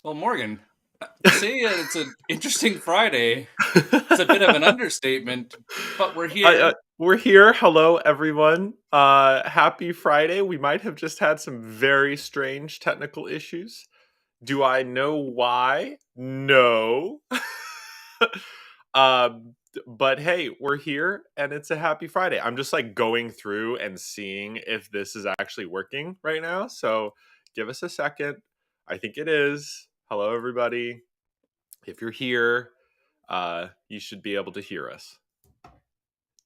Well, Morgan, to say that it's an interesting Friday is a bit of an understatement, but we're here. We're here. Hello, everyone. Happy Friday. We might have just had some very strange technical issues. Do I know why? No. But hey, we're here and it's a happy Friday. I'm just like going through and seeing if this is actually working right now. So give us a second. I think it is. Hello, everybody. If you're here, you should be able to hear us.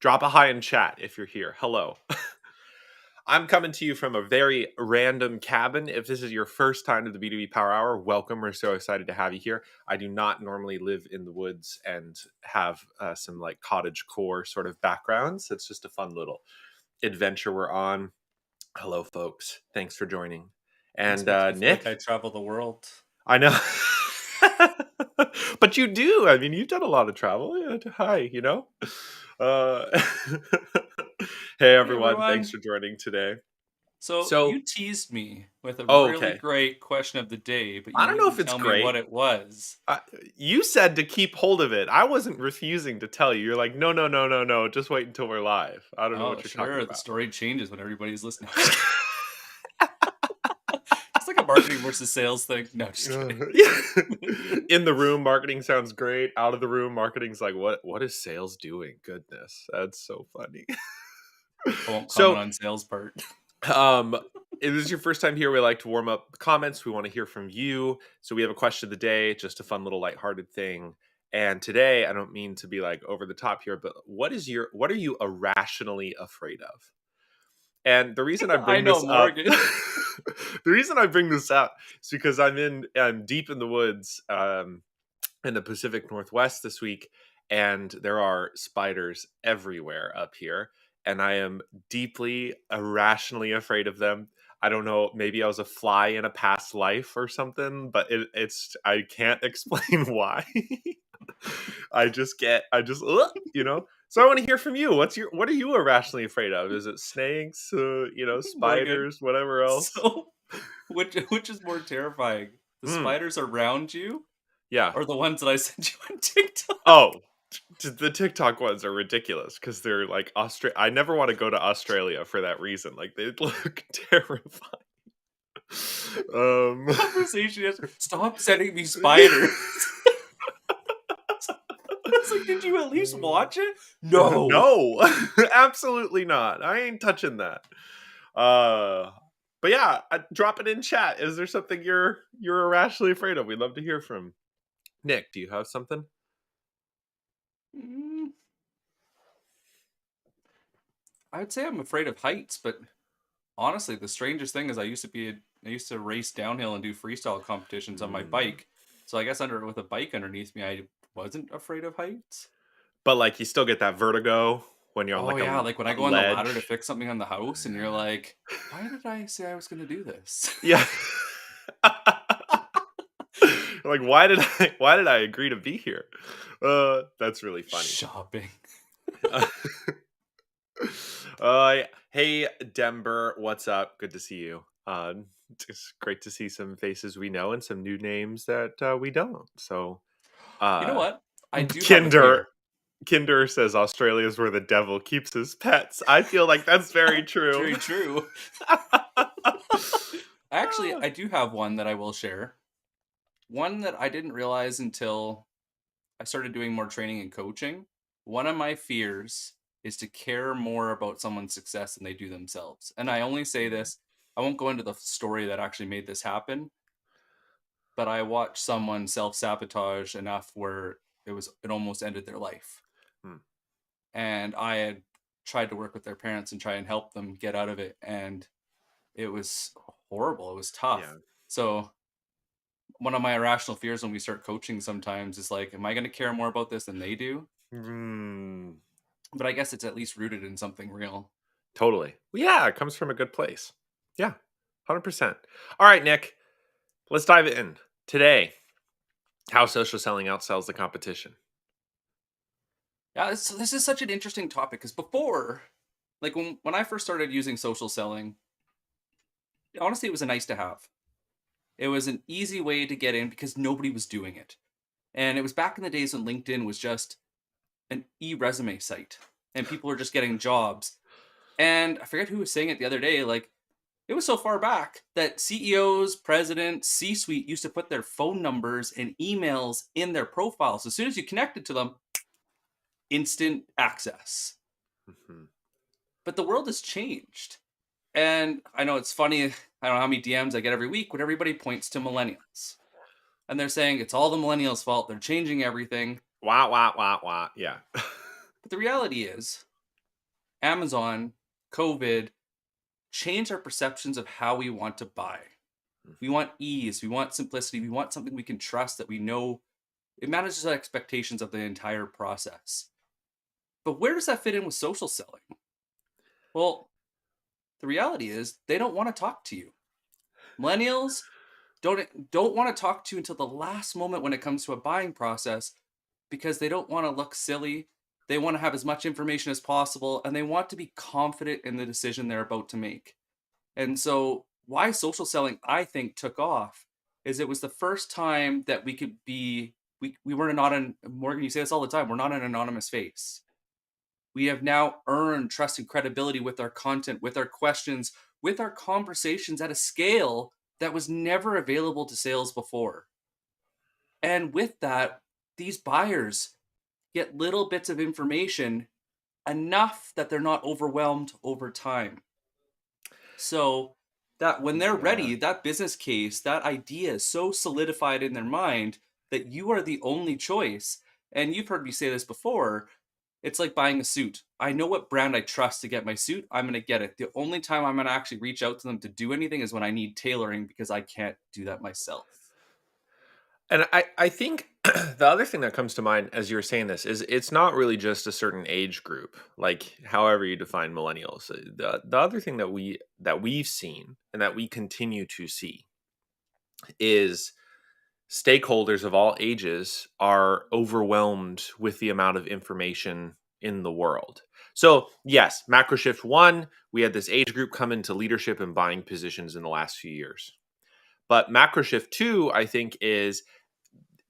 Drop a hi in chat if you're here. Hello. I'm coming to you from a very random cabin. If this is your first time to the B2B Power Hour, welcome. We're so excited to have you here. I do not normally live in the woods and have some like cottage core sort of backgrounds. It's just a fun little adventure we're on. Hello, folks. Thanks for joining. This And makes me feel like I Nick, travel the world. I know. But you do. I mean, you've done a lot of travel. Yeah, hi, you know? Uh, hey, Hey, everyone. Thanks everyone. for joining today. So So, you teased me with a oh, really okay. great question of the day, but I you don't know if didn't it's tell me what great. it was. I, you said to keep hold of it. I wasn't refusing to tell you. You're like, no, no, no, no, no. Just wait until we're live. I don't know Oh, what you're talking sure, the about. story changes when everybody's listening. Just kidding. It's like a marketing versus sales thing. No, just kidding. Yeah. In the room, marketing sounds great. Out of the room, marketing's like, what is sales doing? Goodness, that's so funny. I won't comment So, on sales part. um, if this is your first time here, we like to warm up the comments. We want to hear from you. So we have a question of the day, just a fun little lighthearted thing. And today, I don't mean to be like over the top here, but what are you irrationally afraid of? And the reason I I bring know this up, Morgan. the reason I bring this up is because I'm deep in the woods in the Pacific Northwest this week, and there are spiders everywhere up here, and I am deeply irrationally afraid of them. I don't know, maybe I was a fly in a past life or something, but it's I can't explain why. So I want to hear from you. What are you irrationally afraid of? Is it snakes, Morgan. spiders, whatever else? So, which is more terrifying? The Mm, spiders around you, yeah. or the ones that I sent you on TikTok? Oh, the TikTok ones are ridiculous because they're like I never want to go to Australia for that reason. Like they look terrifying. Um, Conversation is stop sending me spiders. It's like, did you at least watch it? No. no, absolutely not. I ain't touching that. Uh, but yeah, drop it in chat. Is there something you're irrationally afraid of? We'd love to hear from Nick. Do you have something? Mm, I would say I'm afraid of heights, but honestly, the strangest thing is I used to race downhill and do freestyle competitions on my Mm. bike. So I guess with a bike underneath me, I wasn't afraid of heights. But like, you still get that vertigo when you're on Oh like yeah, like when I a go on the ladder to ledge. fix something on the house, and you're like, "Why did I say I was going to do this?" Yeah. Like, why did I agree to be here? That's really funny. Shopping. Uh, hey Denver, what's up? Good to see you. It's great to see some faces we know and some new names that we don't. So, You know uh, what? I do have a Kinder fear. Kinder says Australia is where the devil keeps his pets. I feel like that's very It's true. very true. Actually, I do have one that I will share. One that I didn't realize until I started doing more training and coaching. One of my fears is to care more about someone's success than they do themselves. And I only say this, I won't go into the story that actually made this happen, but I watched someone self-sabotage enough where it almost ended their life. Hmm. And I had tried to work with their parents and try and help them get out of it, and it was horrible. It was tough. Yeah. So one of my irrational fears when we start coaching sometimes is like, am I going to care more about this than they do? Mm, But I guess it's at least rooted in something real. totally. Well, yeah, it comes from a good place. Yeah, 100%. All right, Nick, let's dive in. Today, how social selling outsells the competition. Yeah, this is such an interesting topic because before, like when I first started using social selling, honestly, it was a nice to have. It was an easy way to get in because nobody was doing it. And it was back in the days when LinkedIn was just an e-resume site and people were just getting jobs. And I forget who was saying it the other day, like it was so far back that CEOs, presidents, C-suite used to put their phone numbers and emails in their profiles. As soon as you connected to them, instant access. Mhm. But the world has changed. And I know it's funny, I don't know how many DMs I get every week when everybody points to millennials. And they're saying it's all the millennials' fault. They're changing everything. Wah, wah, wah, wah. Yeah. But the reality is, Amazon, COVID changed our perceptions of how we want to buy. We want ease, we want simplicity, we want something we can trust that we know it manages our expectations of the entire process. But where does that fit in with social selling? Well, the reality is they don't want to talk to you. Millennials don't want to talk to you until the last moment when it comes to a buying process because they don't want to look silly. They want to have as much information as possible and they want to be confident in the decision they're about to make. And so, why social selling, I think, took off is it was the first time that we could be, we were not an, Morgan, you say this all the time, we're not an anonymous face. We have now earned trust and credibility with our content, with our questions, with our conversations at a scale that was never available to sales before. And with that, these buyers get little bits of information enough that they're not overwhelmed over time. So that when they're Yeah. ready, that business case, that idea is so solidified in their mind that you are the only choice. And you've heard me say this before. It's like buying a suit. I know what brand I trust to get my suit. I'm going to get it. The only time I'm going to actually reach out to them to do anything is when I need tailoring because I can't do that myself. And I think the other thing that comes to mind as you were saying this is it's not really just a certain age group, like however you define millennials. The other thing that we've seen and that we continue to see is stakeholders of all ages are overwhelmed with the amount of information in the world. So, yes, macro shift 1, we had this age group come into leadership and buying positions in the last few years. But macro shift 2, I think, is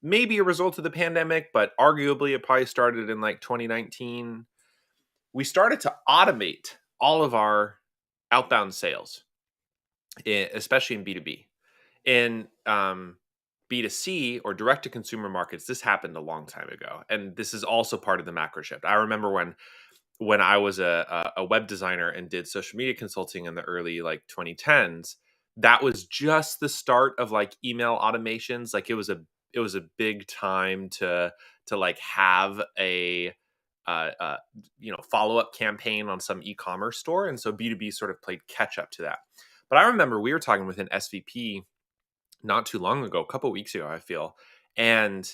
maybe a result of the pandemic, but arguably it probably started in like 2019. We started to automate all of our outbound sales, especially in B2B. In B2C or direct to consumer markets, this happened a long time ago. And this is also part of the macro shift. I remember when I was a web designer and did social media consulting in the early like 2010s, that was just the start of like email automations. Like it was a big time to like have a follow up campaign on some e-commerce store, and so B2B sort of played catch up to that. But I remember we were talking with an SVP not too long ago, a couple weeks ago, I feel, and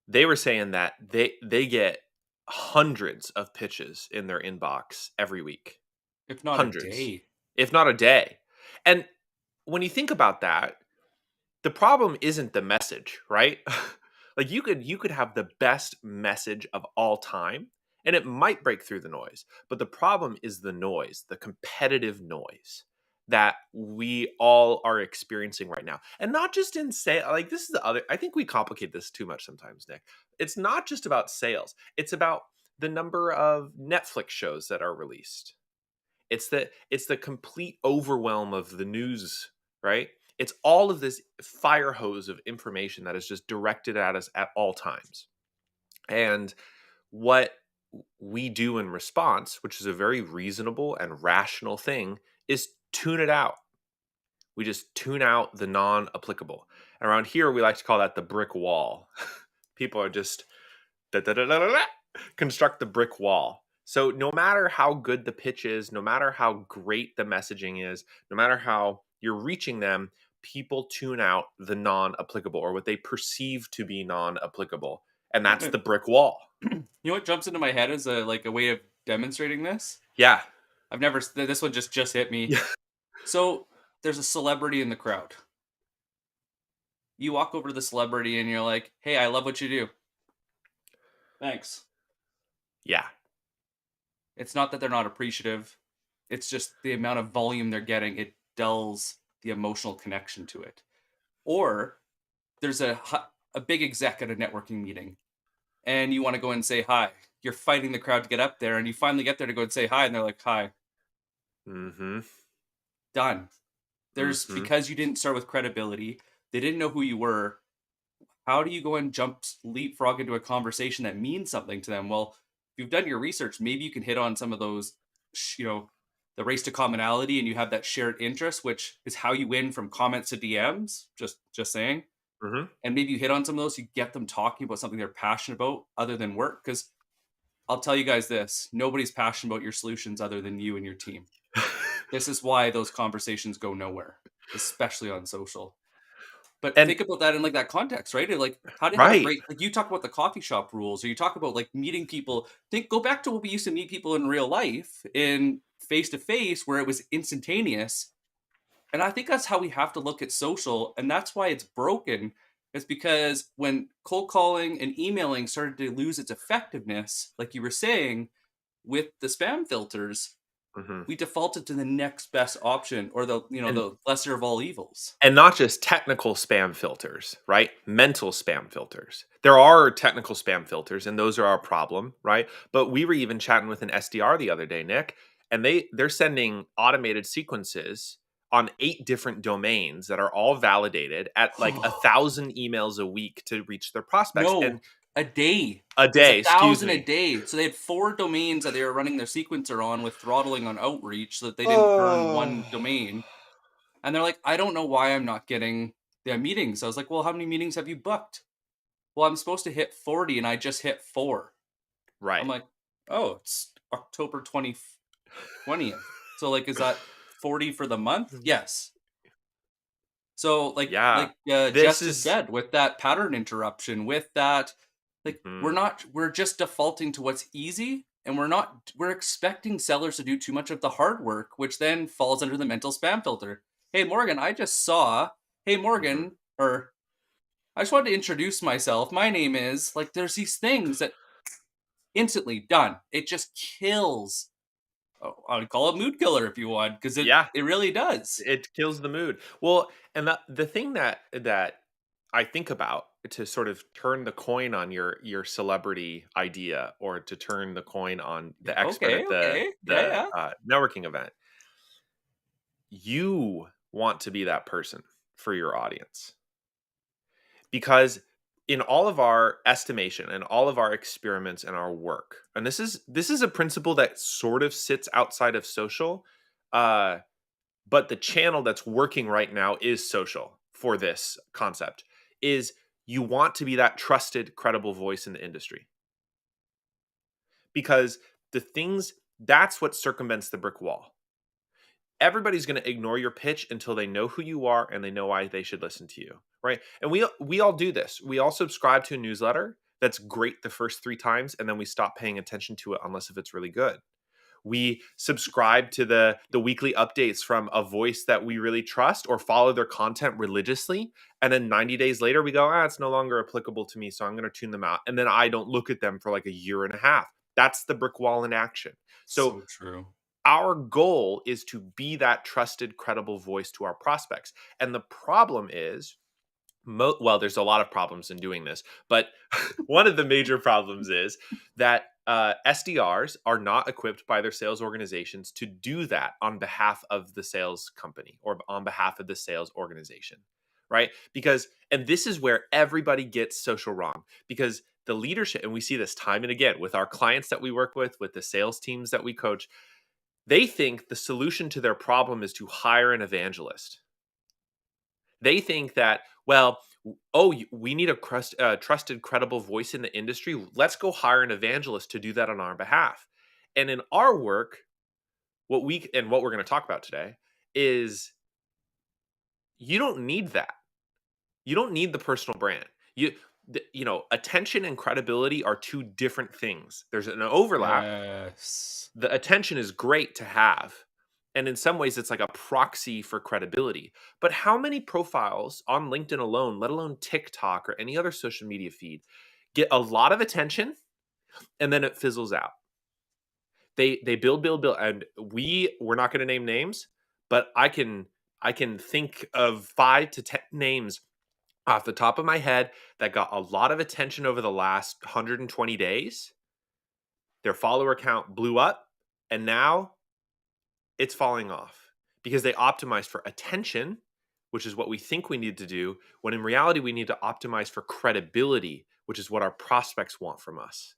they were saying that they get hundreds of pitches in their inbox every week. If not a Hundreds, day. if not a day. And when you think about that, the problem isn't the message, right? Like you could have the best message of all time and it might break through the noise. But the problem is the noise, the competitive noise that we all are experiencing right now. And not just in sales, like this is the other I think we complicate this too much sometimes, Nick. It's not just about sales. It's about the number of Netflix shows that are released. It's the complete overwhelm of the news, right? It's all of this fire hose of information that is just directed at us at all times. And what we do in response, which is a very reasonable and rational thing, is tune it out. We just tune out the non-applicable. Around here, we like to call that the brick wall. People are just da, da, da, da, da, da, construct the brick wall. So no matter how good the pitch is, no matter how great the messaging is, no matter how you're reaching them, people tune out the non-applicable or what they perceive to be non-applicable. And that's the brick wall. You know what jumps into my head as a way of demonstrating this? Yeah. I've never this one just hit me. Yeah. So there's a celebrity in the crowd. You walk over to the celebrity and you're like, "Hey, I love what you do." Thanks. Yeah. It's not that they're not appreciative. It's just the amount of volume they're getting, it dulls the emotional connection to it. Or there's a big exec at a networking meeting, and you want to go and say hi. You're fighting the crowd to get up there, and you finally get there to go and say hi, and they're like, "Hi, Mhm. done." There's Mhm. because you didn't start with credibility. They didn't know who you were. How do you go and leapfrog into a conversation that means something to them? Well, if you've done your research, maybe you can hit on some of those, the race to commonality, and you have that shared interest, which is how you win from comments to DMs. Just saying. Mhm. And maybe you hit on some of those, you get them talking about something they're passionate about other than work. Because I'll tell you guys this, nobody's passionate about your solutions other than you and your team. This is why those conversations go nowhere, especially on social. But And think about that in like that context, right? Like how to have a right. great, like you talk about the coffee shop rules, or you talk about like meeting people. Go back to what we used to meet people in real life, in face to face, where it was instantaneous. And I think that's how we have to look at social, and that's why it's broken. It's because when cold calling and emailing started to lose its effectiveness, like you were saying, with the spam filters, Mhm. we defaulted to the next best option, or And the lesser of all evils. And not just technical spam filters, right? Mental spam filters. There are technical spam filters, and those are our problem, right? But we were even chatting with an SDR the other day, Nick, and they're sending automated sequences on 8 different domains that are all validated at like 1,000 emails a week to reach their prospects and No, a day. a It was day. Excuse 1,000 a me. day. So they had 4 domains that they were running their sequencer on with throttling on outreach so that they didn't burn Oh, one domain. And they're like, "I don't know why I'm not getting the meetings." I was like, "Well, how many meetings have you booked?" "Well, I'm supposed to hit 40 and I just hit 4." I'm right. like, "Oh, it's October 20th. So like is that 40 for the month?" "Yes." So, Yeah. This Jess just is said, with that pattern interruption, with that, mhm, we're just defaulting to what's easy, and we're expecting sellers to do too much of the hard work, which then falls under the mental spam filter. "Hey, Morgan, I just saw." "Hey, mhm. Morgan," or "I just wanted to introduce myself. My name is," like, there's these things that instantly done. It just kills. Oh, I'd call it mood killer if you want, because Yeah. it really does. It kills the mood. Well, and the thing that I think about to sort of turn the coin on your celebrity idea, or to turn the coin on Yeah, the expert okay, at okay. Yeah, yeah. networking event, you want to be that person for your audience. Because in all of our estimation and all of our experiments and our work, and this is a principle that sort of sits outside of social, uh but the channel that's working right now is social for this concept, is you want to be that trusted credible voice in the industry, because the things that's what circumvents the brick wall. Everybody's going to ignore your pitch until they know who you are and they know why they should listen to you, right? And we all do this. We all subscribe to a newsletter that's great the first 3 times, and then we stop paying attention to it unless if it's really good. We subscribe to the weekly updates from a voice that we really trust, or follow their content religiously, and then 90 days later we go, it's no longer applicable to me, so I'm going to tune them out, and then I don't look at them for like a year and a half. That's the brick wall in action. So So true. our goal is to be that trusted credible voice to our prospects, and the problem is, well, there's a lot of problems in doing this, but one of the major problems is that SDRs are not equipped by their sales organizations to do that on behalf of the sales company or on behalf of the sales organization, right? Because, and this is where everybody gets social wrong, because the leadership, and we see this time and again with our clients that we work with the sales teams that we coach, they think the solution to their problem is to hire an evangelist. They think that, well, we need a trusted, credible voice in the industry. Let's go hire an evangelist to do that on our behalf. And in our work, what we're going to talk about today is you don't need that. You don't need the personal brand. Attention and credibility are 2 different things. There's an overlap. Yes. The attention is great to have. And in some ways, it's like a proxy for credibility. But how many profiles on LinkedIn alone, let alone TikTok or any other social media feed, get a lot of attention and then it fizzles out? They build, and we're not going to name names, but I can think of 5 to 10 names off the top of my head that got a lot of attention over the last 120 days. Their follower count blew up, and now it's falling off because they optimized for attention, which is what we think we need to do, when in reality, we need to optimize for credibility, which is what our prospects want from us.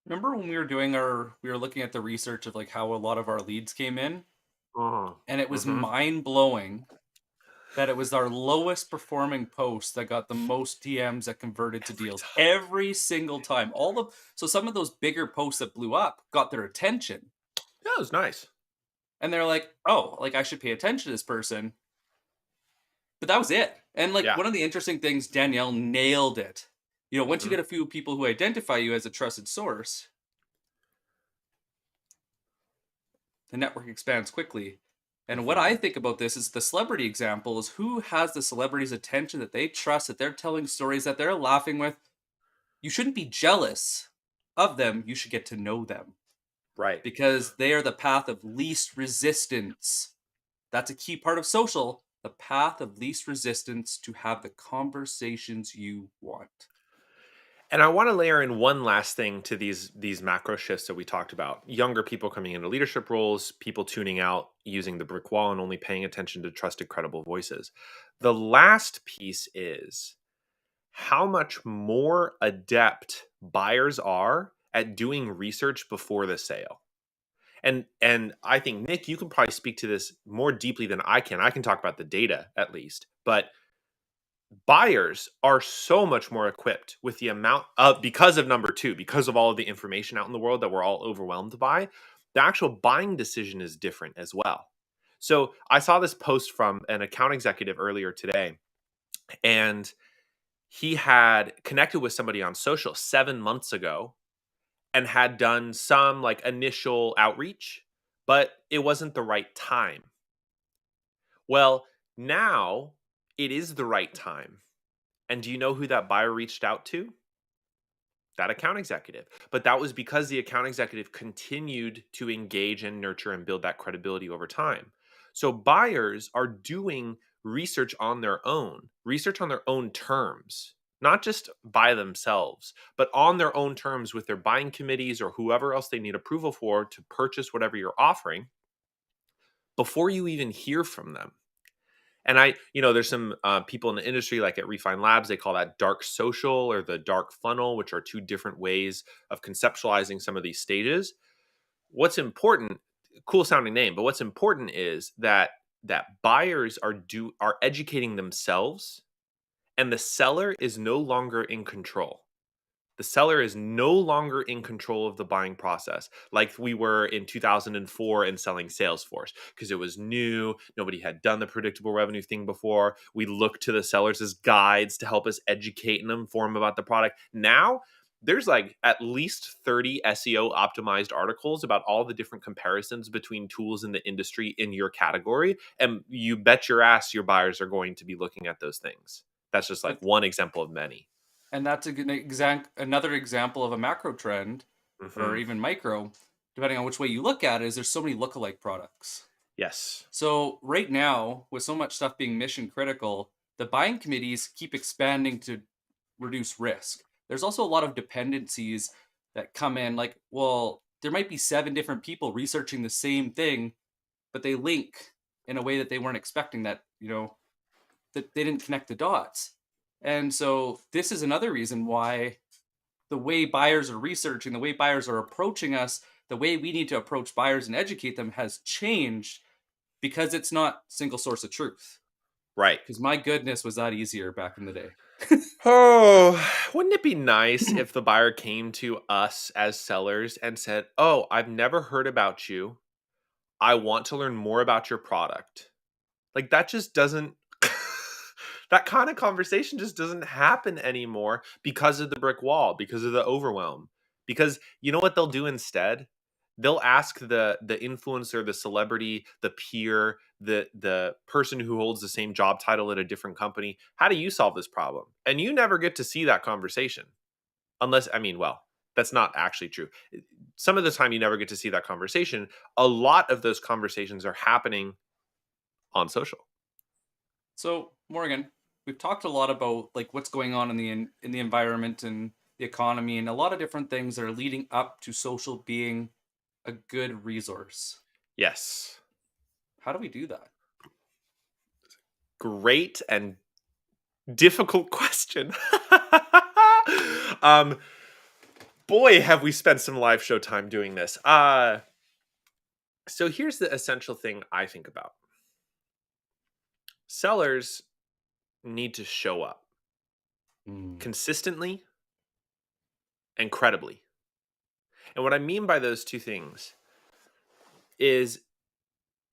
Remember when we were looking at the research of like how a lot of our leads came in, Uh-huh. and it was Mhm. mind blowing that it was our lowest performing post that got the most DMs that converted to Every deals time. every single time. So some of those bigger posts that blew up got their attention, Yeah, it was nice. and they're like, "Oh, like I should pay attention to this person." But that was it. And like Yeah. one of the interesting things, Danielle nailed it. You know, once you Mhm. get a few people who identify you as a trusted source, the network expands quickly. And what I Mhm. think about this is the celebrity example is who has the celebrity's attention that they trust, that they're telling stories that they're laughing with. You shouldn't be jealous of them. You should get to know them Right. because they are the path of least resistance. That's a key part of social, the path of least resistance to have the conversations you want. And I want to layer in one last thing to these macro shifts that we talked about. Younger people coming into leadership roles, people tuning out, using the brick wall and only paying attention to trusted credible voices. The last piece is how much more adept buyers are at doing research before the sale. And I think Nick, you can probably speak to this more deeply than I can. I can talk about the data at least, but buyers are so much more equipped with the amount of, because of number two, because of all of the information out in the world that we're all overwhelmed by. The actual buying decision is different as well. So I saw this post from an account executive earlier today, and he had connected with somebody on social 7 months ago and had done some like initial outreach, but it wasn't the right time. Well, now it is the right time. And do you know who that buyer reached out to? That account executive. But that was because the account executive continued to engage and nurture and build that credibility over time. So buyers are doing research on their own terms, not just by themselves, but on their own terms with their buying committees or whoever else they need approval for to purchase whatever you're offering before you even hear from them. And there's some people in the industry like at Refine Labs, they call that dark social or the dark funnel, which are two different ways of conceptualizing some of these stages. What's important, cool sounding name, but what's important is that buyers are educating themselves and the seller is no longer in control. The seller is no longer in control of the buying process like we were in 2004 in selling Salesforce because it was new. Nobody had done the predictable revenue thing before. We looked to the sellers as guides to help us educate and inform about the product. Now, there's like at least 30 SEO optimized articles about all the different comparisons between tools in the industry in your category. And you bet your ass your buyers are going to be looking at those things. That's just like But one example of many. and that's a good another example of a macro trend or Hmm. even micro, depending on which way you look at it, is there's so many lookalike products. Yes. So right now, with so much stuff being mission critical, the buying committees keep expanding to reduce risk. There's also a lot of dependencies that come in, like, well, there might be seven different people researching the same thing, but they link in a way that they weren't expecting that, that they didn't connect the dots. And so this is another reason why the way buyers are researching, the way buyers are approaching us, the way we need to approach buyers and educate them has changed because it's not single source of truth. Right. Because my goodness, was that easier back in the day. Oh, wouldn't it be nice if the buyer came to us as sellers and said, "Oh, I've never heard about you. I want to learn more about your product." Like that just doesn't that kind of conversation just doesn't happen anymore because of the brick wall, because of the overwhelm. Because you know what they'll do instead? They'll ask the influencer, the celebrity, the peer, the person who holds the same job title at a different company, "How do you solve this problem?" And you never get to see that conversation. Unless, I mean, well, that's not actually true. Some of the time you never get to see that conversation. A lot of those conversations are happening on social. So, Morgan, we've talked a lot about like what's going on in the environment and the economy and a lot of different things that are leading up to social being a good resource. Yes. How do we do that? Great and difficult question. um, Boy, have we spent some live show time doing this. So here's the essential thing I think about. Sellers need to show up Mm. consistently and credibly. And what I mean by those two things is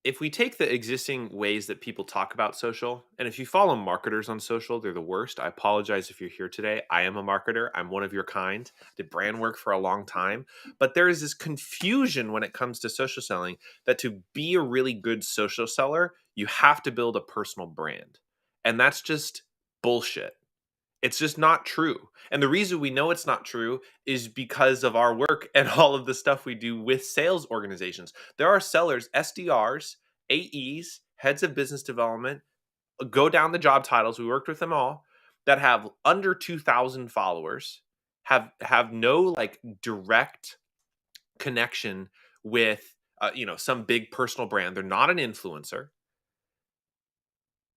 if we take the existing ways that people talk about social, and if you follow marketers on social, they're the worst. I apologize if you're here today. I am a marketer. I'm one of your kind. Did brand work for a long time. But there is this confusion when it comes to social selling that to be a really good social seller, you have to build a personal brand. And that's just bullshit. It's just not true. And the reason we know it's not true is because of our work and all of the stuff we do with sales organizations. There are sellers, SDRs, AEs, heads of business development, go down the job titles. We worked with them all that have under 2,000 followers, have no like direct connection with some big personal brand. They're not an influencer.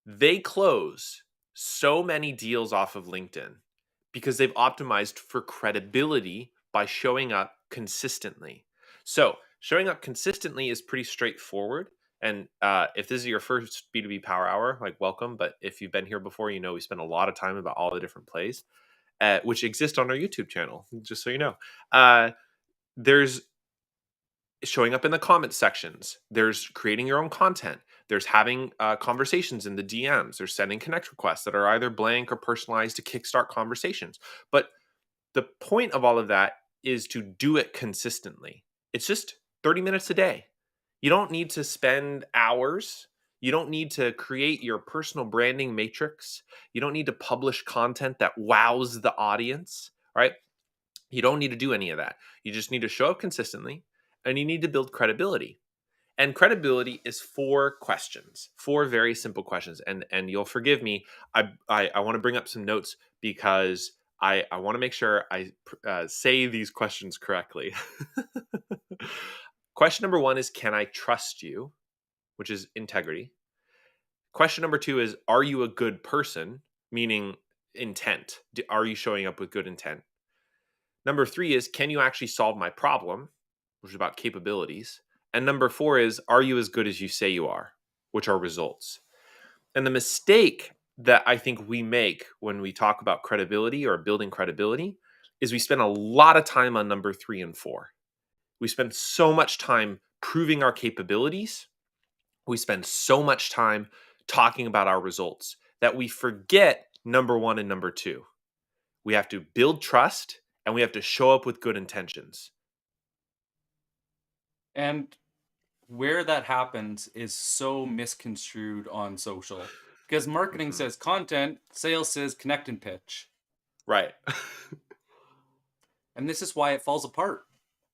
They close so many deals off of LinkedIn because they've optimized for credibility by showing up consistently. So, showing up consistently is pretty straightforward. And if this is your first B2B Power Hour, like welcome. But if you've been here before, you know we spend a lot of time about all the different plays, which exist on our YouTube channel, just so you know. There's showing up in the comment sections. There's creating your own content. There's having conversations in the DMs. There's sending connect requests that are either blank or personalized to kickstart conversations. But the point of all of that is to do it consistently. It's just 30 minutes a day. You don't need to spend hours. You don't need to create your personal branding matrix. You don't need to publish content that wows the audience, right? You don't need to do any of that. You just need to show up consistently and you need to build credibility. And credibility is four questions, four very simple questions. And you'll forgive me. I want to bring up some notes because I want to make sure I say these questions correctly. Question number one is, can I trust you? Which is integrity. Question number two is, are you a good person? Meaning intent. Are you showing up with good intent? Number three is, can you actually solve my problem? Which is about capabilities. And number four is, are you as good as you say you are? Which are results. And the mistake that I think we make when we talk about credibility or building credibility is we spend a lot of time on number three and four. We spend so much time proving our capabilities. We spend so much time talking about our results that we forget number one and number two. We have to build trust and we have to show up with good intentions. And where that happens is so misconstrued on social because marketing Mhm. says content, sales says connect and pitch. Right. And this is why it falls apart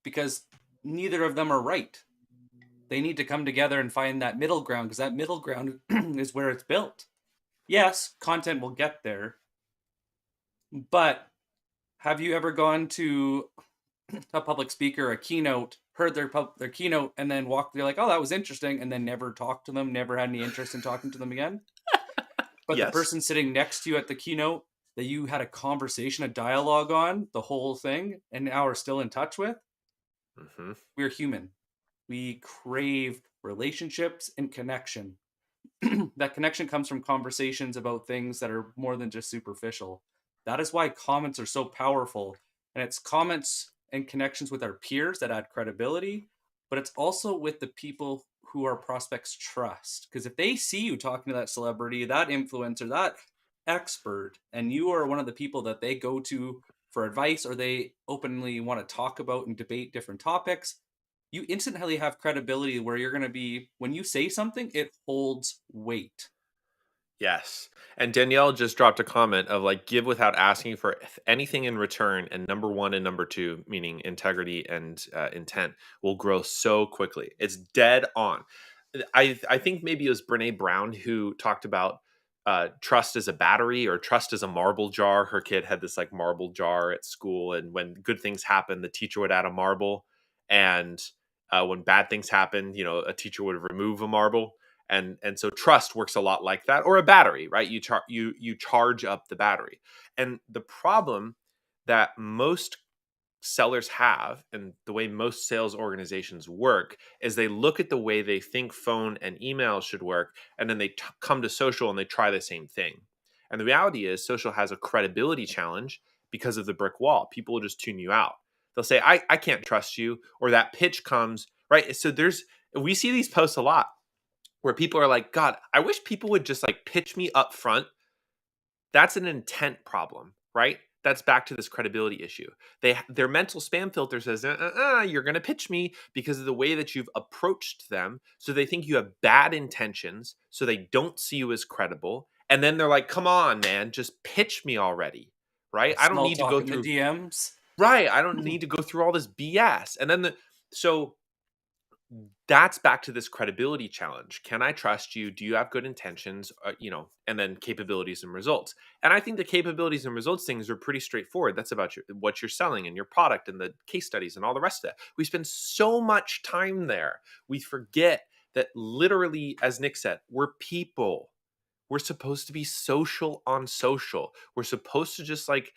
because neither of them are right. They need to come together and find that middle ground because that middle ground is where it's built. Yes, content will get there, but have you ever gone to a public speaker, a keynote, heard their keynote, and then walked? They're like, "Oh, that was interesting," and then never talked to them, never had any interest in talking to them again. But the Yes. person sitting next to you at the keynote that you had a conversation, a dialogue on the whole thing, and now are still in touch with, Mhm. we're human. We crave relationships and connection. That connection comes from conversations about things that are more than just superficial. That is why comments are so powerful. And it's comments and connections with our peers that add credibility, but it's also with the people who our prospects trust. Because if they see you talking to that celebrity, that influencer, that expert, and you are one of the people that they go to for advice or they openly want to talk about and debate different topics, you instantly have credibility where you're going to be, when you say something, it holds weight. Yes. And Danielle just dropped a comment of like, give without asking for anything in return. And number one and number two, meaning integrity and intent, will grow so quickly. It's dead on. I think maybe it was Brene Brown who talked about trust is a battery or trust is a marble jar. Her kid had this like marble jar at school, and when good things happen, the teacher would add a marble, and when bad things happen, a teacher would remove a marble. And so trust works a lot like that, or a battery, right? You charge up the battery. And the problem that most sellers have, and the way most sales organizations work, is they look at the way they think phone and email should work, and then they come to social and they try the same thing. And the reality is social has a credibility challenge because of the brick wall. People will just tune you out. They'll say, I can't trust you, or that pitch comes, right? So we see these posts a lot where people are like, God, I wish people would just like pitch me up front. That's an intent problem, right? That's back to this credibility issue. Their mental spam filter says, you're going to pitch me because of the way that you've approached them. So they think you have bad intentions. So they don't see you as credible. And then they're like, come on, man, just pitch me already, right? I don't Small need to talk go in the through, DMs. right? I don't need to go through all this BS. And then so that's back to this credibility challenge. Can I trust you? Do you have good intentions? And then capabilities and results. And I think the capabilities and results things are pretty straightforward. That's about what you're selling and your product and the case studies and all the rest of it. We spend so much time there. We forget that literally, as Nick said, we're people. We're supposed to be social on social. We're supposed to just like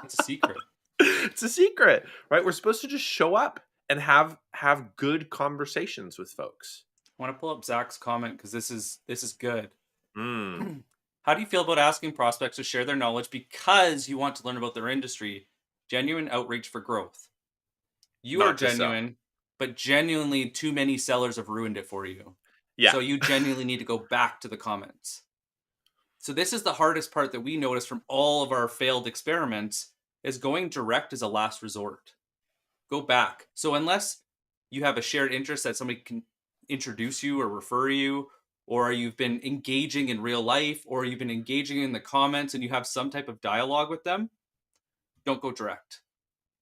It's a secret. it's a secret, right? We're supposed to just show up and have good conversations with folks. I want to pull up Zach's comment because this is good. Mm, How do you feel about asking prospects to share their knowledge because you want to learn about their industry? Genuine outreach for growth. You are not to sell. genuine, but genuinely too many sellers have ruined it for you. Yeah. So you genuinely need to go back to the comments. So this is the hardest part that we noticed from all of our failed experiments is going direct is a last resort. Go back. So unless you have a shared interest that somebody can introduce you or refer you, or you've been engaging in real life, or you've been engaging in the comments and you have some type of dialogue with them, don't go direct.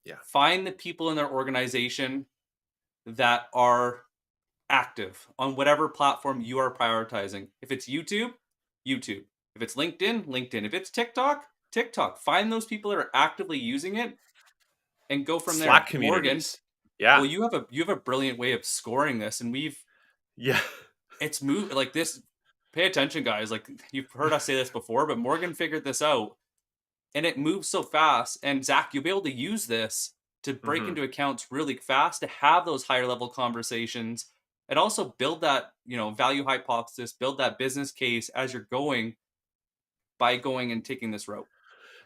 Yeah. Find the people in their organization that are active on whatever platform you are prioritizing. If it's YouTube, YouTube. If it's LinkedIn, LinkedIn. If it's TikTok, TikTok. Find those people that are actively using it and go from Slack there. Morgan, communities. well, Yeah. you have a brilliant way of scoring this, and Yeah. it's moved like this. Pay attention, guys. Like you've heard us say this before, but Morgan figured this out, and it moves so fast. And Zach, you'll be able to use this to break Hmm. into accounts really fast to have those higher level conversations, and also build that value hypothesis, build that business case as you're going by going and taking this route.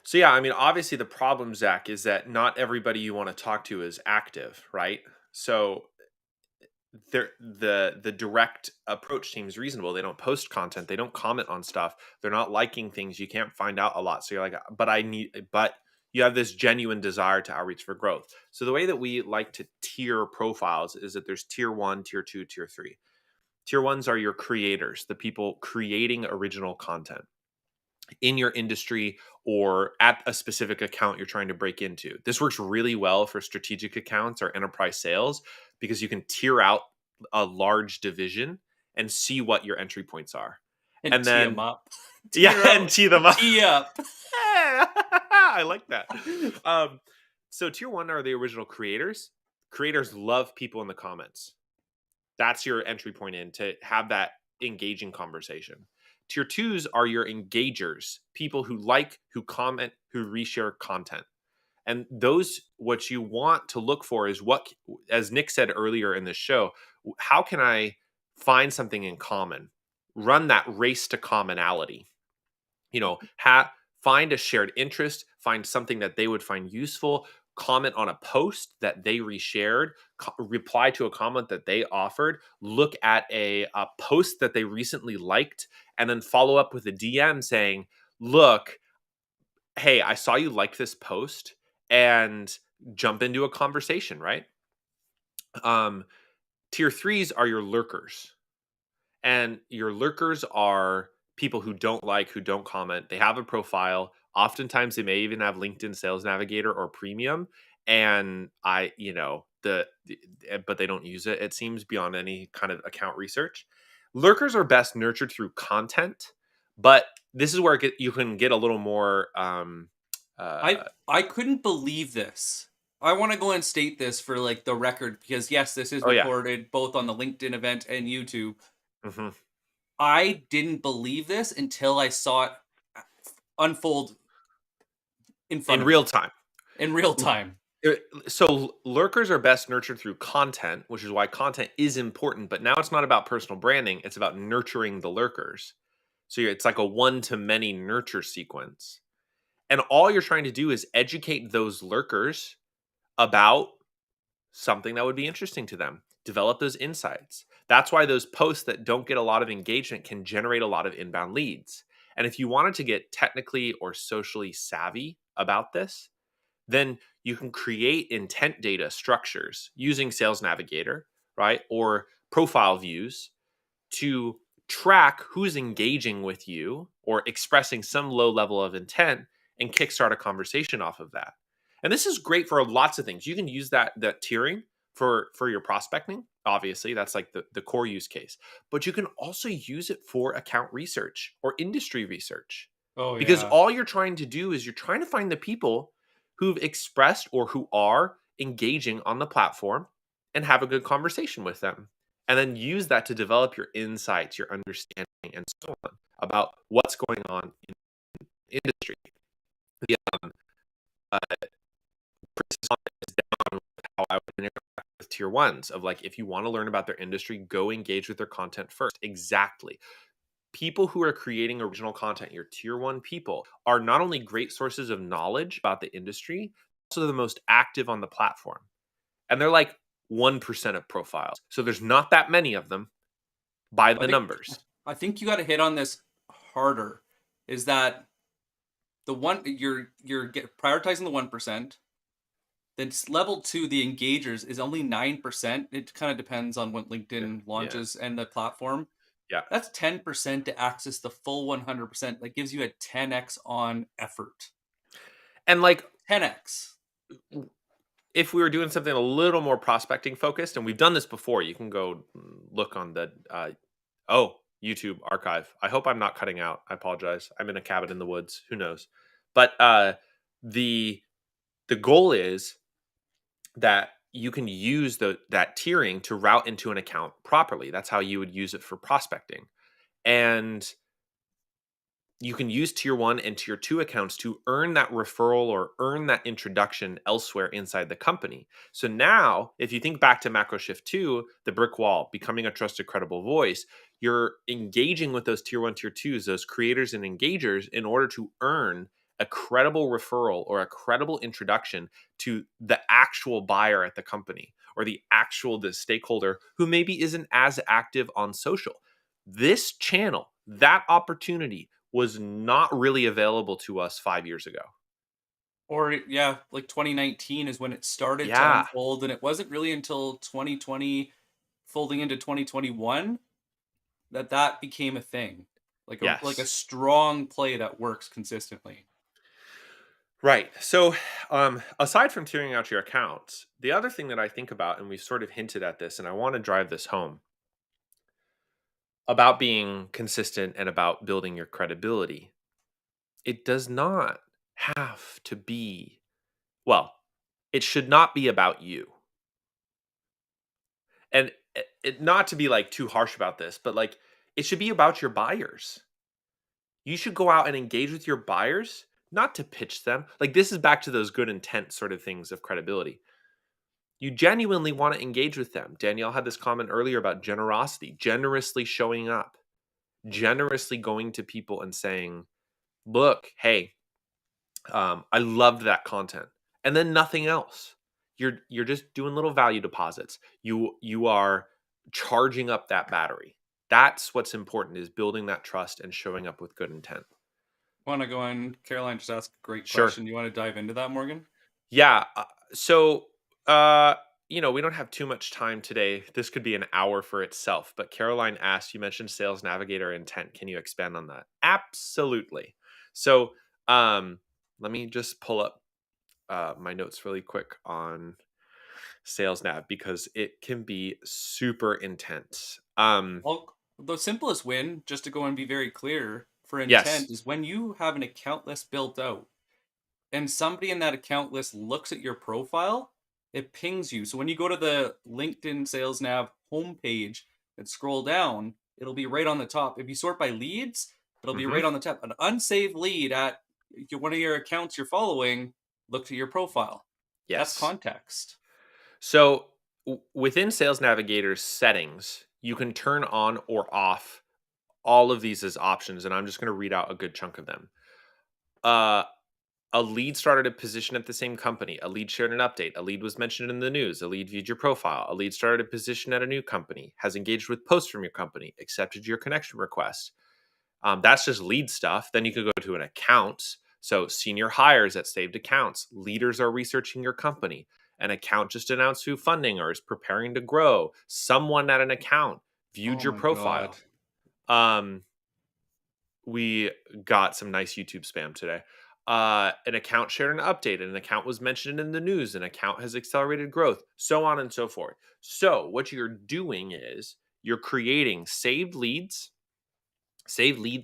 So yeah, I mean, obviously the problem, Zach, is that not everybody you want to talk to is active, right? So the direct approach seems reasonable. They don't post content, they don't comment on stuff, they're not liking things. You can't find out a lot. So you're like, but you have this genuine desire to outreach for growth. So the way that we like to tier profiles is that there's tier 1, tier 2, tier 3. Tier 1s are your creators, the people creating original content in your industry or at a specific account you're trying to break into. This works really well for strategic accounts or enterprise sales because you can tier out a large division and see what your entry points are. And And tee them then, up. yeah, Tier and out, tee them up. tee up. I like that. So, tier 1 are the original creators. Creators love people in the comments. That's your entry point in to have that engaging conversation. Tier 2s are your engagers, people who like, who comment, who reshare content. And those, what you want to look for is what, as Nick said earlier in this show, how can I find something in common? Run that race to commonality. Find a shared interest, find something that they would find useful, comment on a post that they reshared, reply to a comment that they offered, look at a post that they recently liked, and then follow up with a DM saying, look, hey, I saw you like this post, and jump into a conversation, right? Um, Tier 3s are your lurkers. And your lurkers are people who don't like, who don't comment. They have a profile. Oftentimes, they may even have LinkedIn Sales Navigator or Premium. And but they don't use it. It seems beyond any kind of account research. Lurkers are best nurtured through content, but this is where you can get a little more. I Uh, I couldn't believe this. I want to go and state this for like the record because yes, this is oh yeah, recorded both on the LinkedIn event and YouTube. hmm I didn't believe this until I saw it unfold in front in of me real time. in real time. Uh, So lurkers are best nurtured through content, which is why content is important. But now it's not about personal branding; it's about nurturing the lurkers. So it's like a one to many nurture sequence, and all you're trying to do is educate those lurkers about something that would be interesting to them. Develop those insights. That's why those posts that don't get a lot of engagement can generate a lot of inbound leads. And if you wanted to get technically or socially savvy about this, then you can create intent data structures using Sales Navigator, right? Or profile views to track who's engaging with you or expressing some low level of intent and kickstart a conversation off of that. And this is great for lots of things. You can use that tiering for your prospecting. Obviously, that's like the core use case. But you can also use it for account research or industry research. Oh Because yeah. all you're trying to do is you're trying to find the people who've expressed or who are engaging on the platform and have a good conversation with them, and then use that to develop your insights, your understanding, and so on about what's going on in the industry. The uh, Chris is down with how I would interact with tier ones of like, if you want to learn about their industry, go engage with their content first. Exactly. People who are creating original content, your tier one people, are not only great sources of knowledge about the industry, also the most active on the platform. And they're like 1% of profiles. So there's not that many of them by I the think numbers. I think you got to hit on this harder. Is that the one you're prioritizing the 1%. Then level two, the engagers is only 9%. It kind of depends on when Yeah. LinkedIn Yeah. launches and the platform. Yeah. That's 10% to access the full 100%. That gives you a 10x on effort. And like 10x. if we were doing something a little more prospecting focused, and we've done this before, you can go look on the YouTube archive. I hope I'm not cutting out. I apologize. I'm in a cabin in the woods. Who knows? But the the goal is that you can use that tiering to route into an account properly. That's how you would use it for prospecting. And you can use tier one and tier two accounts to earn that referral or earn that introduction elsewhere inside the company. So now, if you think back to Macro Shift 2, the brick wall, becoming a trusted, credible voice, you're engaging with those tier one, tier twos, those creators and engagers in order to earn a credible referral or a credible introduction to the actual buyer at the company or the stakeholder who maybe isn't as active on social. This channel, that opportunity was not really available to us 5 years ago. Or yeah, like 2019 is when it started to Yeah. unfold, and it wasn't really until 2020 folding into 2021 that that became a thing. Like a Yes. strong play that works consistently. Right. So, aside from tiering out your accounts, the other thing that I think about, and we've sort of hinted at this, and I want to drive this home about being consistent and about building your credibility, it does not have to be, well, it should not be about you. And not to be like too harsh about this, but like it should be about your buyers. You should go out and engage with your buyers, not to pitch them. Like this is back to those good intent sort of things of credibility. You genuinely want to engage with them. Danielle had this comment earlier about generosity, generously showing up, generously going to people and saying, "Look, hey, I loved that content," and then nothing else. You're just doing little value deposits. You are charging up that battery. That's what's important, is building that trust and showing up with good intent. Want to go on? Caroline just asked a great Sure. question. You want to dive into that, Morgan? Yeah. So, uh, we don't have too much time today. This could be an hour for itself. But Caroline asked, you mentioned Sales Navigator intent. Can you expand on that? Absolutely. So, let me just pull up my notes really quick on Sales Nav because it can be super intense. The simplest win, just to go and be very clear for Yes. intent, is when you have an account list built out and somebody in that account list looks at your profile, it pings you. So when you go to the LinkedIn Sales Nav homepage and scroll down, it'll be right on the top. If you sort by leads, it'll be Hmm. right on the top. An unsaved lead at one of your accounts you're following looked at your profile. That's Yes. context. So within Sales Navigator's settings, you can turn on or off all of these as options, and I'm just going to read out a good chunk of them. Uh, a lead started a position at the same company. A lead shared an update. A lead was mentioned in the news. A lead viewed your profile. A lead started a position at a new company. Has engaged with posts from your company. Accepted your connection request. That's just lead stuff. Then you could go to an account. So senior hires at saved accounts. Leaders are researching your company. An account just announced who funding or is preparing to grow. Someone at an account viewed Oh your my God. profile. Um, we got some nice YouTube spam today. An account shared an update. An account was mentioned in the news. An account has accelerated growth, so on and so forth. So, what you're doing is you're creating saved lead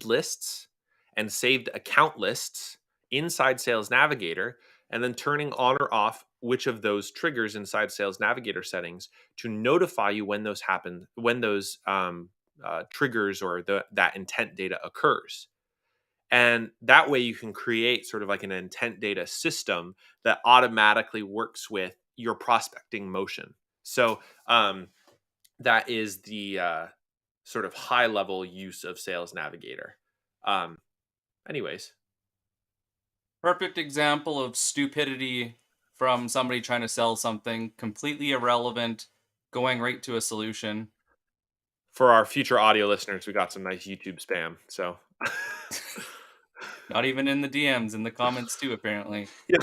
lists, and saved account lists inside Sales Navigator, and then turning on or off which of those triggers inside Sales Navigator settings to notify you when those happen, when those triggers or that intent data occurs. And that way you can create sort of like an intent data system that automatically works with your prospecting motion. So that is the sort of high level use of Sales Navigator. Um, anyways, Perfect example of stupidity from somebody trying to sell something completely irrelevant, going right to a solution. for our future audio listeners, we got some nice YouTube spam. So, Not even in the DMs, in the comments too, apparently. yeah.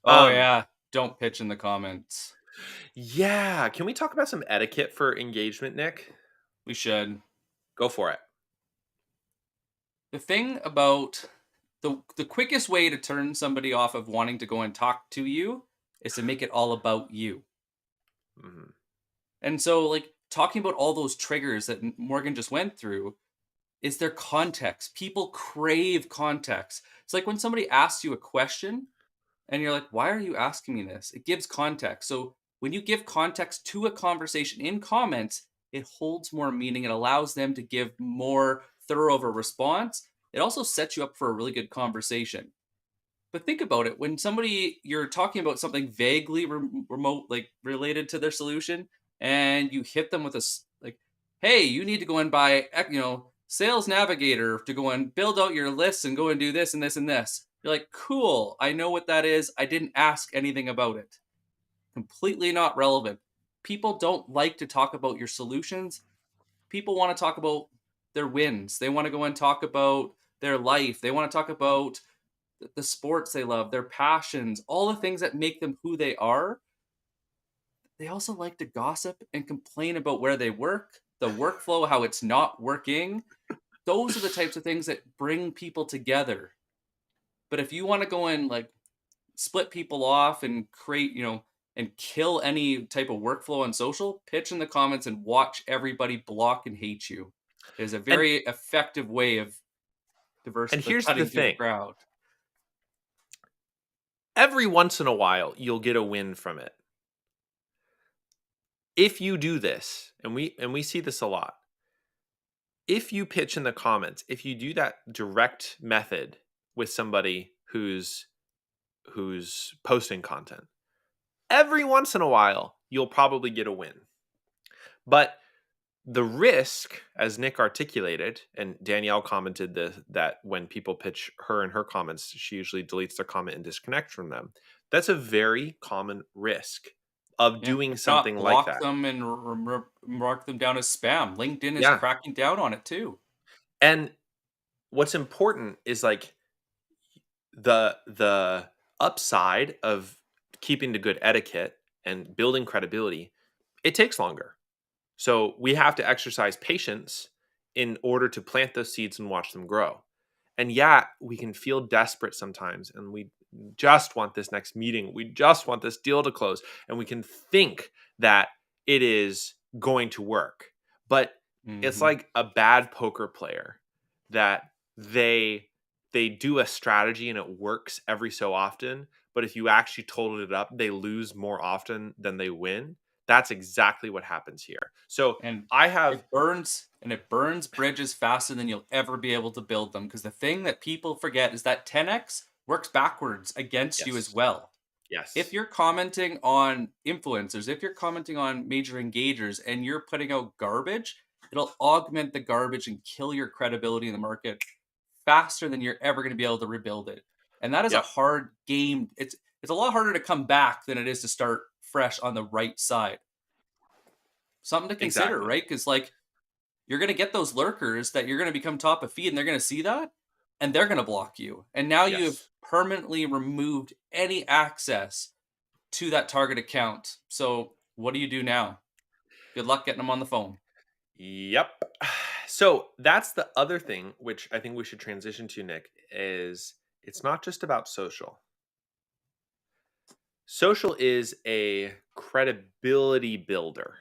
Oh yeah, don't pitch in the comments. Yeah. Can we talk about some etiquette for engagement, Nick? We should. Go for it. The thing about the quickest way to turn somebody off of wanting to go and talk to you is to make it all about you. Hmm. And so like talking about all those triggers that Morgan just went through is their context. People crave context. It's like when somebody asks you a question and you're like, why are you asking me this? It gives context. So when you give context to a conversation in comments, it holds more meaning. It allows them to give more thorough of a response. It also sets you up for a really good conversation. But think about it, when somebody you're talking about something vaguely remote, like related to their solution, and you hit them with like, hey, you need to go and buy, Sales Navigator to go and build out your lists and go and do this and this and this. You're like, cool, I know what that is. I didn't ask anything about it. Completely not relevant. People don't like to talk about your solutions. People want to talk about their wins. They want to go and talk about their life. They want to talk about the sports they love, their passions, all the things that make them who they are. They also like to gossip and complain about where they work, the workflow, how it's not working. Those are the types of things that bring people together. But if you want to go and like split people off and create, and kill any type of workflow on social, pitch in the comments and watch everybody block and hate you. It is a And very effective way of and here's the cutting through the thing. crowd. Every once in a while, you'll get a win from it. If you do this, and we see this a lot, if you pitch in the comments, if you do that direct method with somebody who's posting content, every once in a while you'll probably get a win. But the risk, as Nick articulated, and Danielle commented that when people pitch her in her comments, she usually deletes their comment and disconnects from them. That's a very common risk of Yeah, doing if not, something like block that. them and mark them down as spam. LinkedIn is Yeah. cracking down on it too. And what's important is like the upside of keeping the good etiquette and building credibility, it takes longer. So we have to exercise patience in order to plant those seeds and watch them grow. And yeah, we can feel desperate sometimes and we just want this next meeting. We just want this deal to close. And we can think that it is going to work. But It's Mhm. like a bad poker player that they they do a strategy and it works every so often, but if you actually totaled it up, they lose more often than they win. That's exactly what happens here. So And I have it burns bridges faster than you'll ever be able to build them, because the thing that people forget is that 10x works backwards against you as yes, well. If yes, you're commenting on influencers, if you're commenting on major engagers and you're putting out garbage, it'll augment the garbage and kill your credibility in the market faster than you're ever going to be able to rebuild it. And that is a yep, hard game. It's a lot harder to come back than it is to start fresh on the right side. Something to consider, exactly, right? Because like you're going to get those lurkers that you're going to become top of feed, and they're going to see that and they're going to block you. And now you have yes, permanently removed any access to that target account. So what do you do now? Good luck getting them on the phone. yep. So that's the other thing, which I think we should transition to, Nick, is it's not just about social. Social is a credibility builder,